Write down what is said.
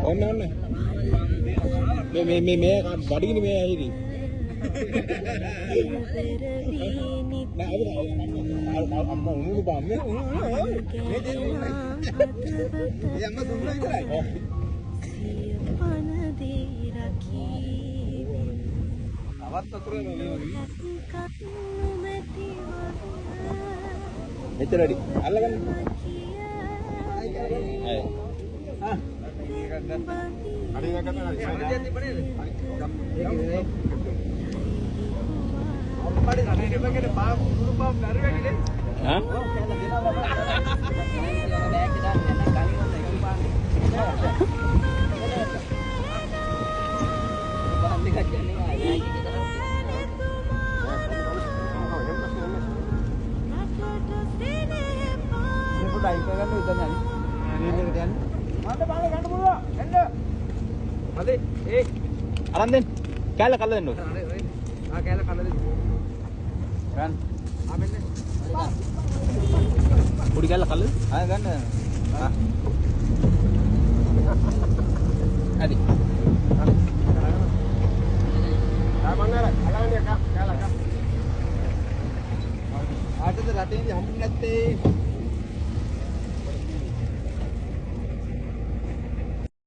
ඔන්න ඔන්න. මේ බඩගිනි මේ ඇහිරි. නෑ අම්මා උණු බම්මේ මේ දෙන්න උන්නේ. ඒ අම්මා දුන්නා විතරයි. අවත් වතුරේ මේ මෙච්චරයි අල්ලගන්න. අය. ආ. අඩි එකක් ගන්න හරි. සමදියක් තිබ්බ නේද? හරි. අම්මඩේ රටේ දෙපැත්තේ පාම් කුරු පාම් නරුවැටි නේ. හා? ඔව් කැල්ල දෙනවා බං. බෑග් එක දාන්න යන්න කලින් වන්න එකම පාන්නේ. බලන්න දෙකක් යන්නේ ආයි. මේ පොඩ්ඩයි කරගන්න ඉතින් යන්නේ. නේද එකට යන්නේ. මන්ද බාලේ ගන්න පුළුවන්. එන්න. හරි. ඒ අරන් දෙන්න. කැල්ල කල්ල දෙන්න ඕන. ආ කැල්ල කල්ල දෙන්න. රන්. ආ මෙන්න. පොඩි කැල්ල කල්ල. ආ ගන්න. ආ. හරි. ආ මන්නර අලවන්නේ කැල්ල කැල්ල. ආටද රටේදී හම්බුනේ නැත්තේ.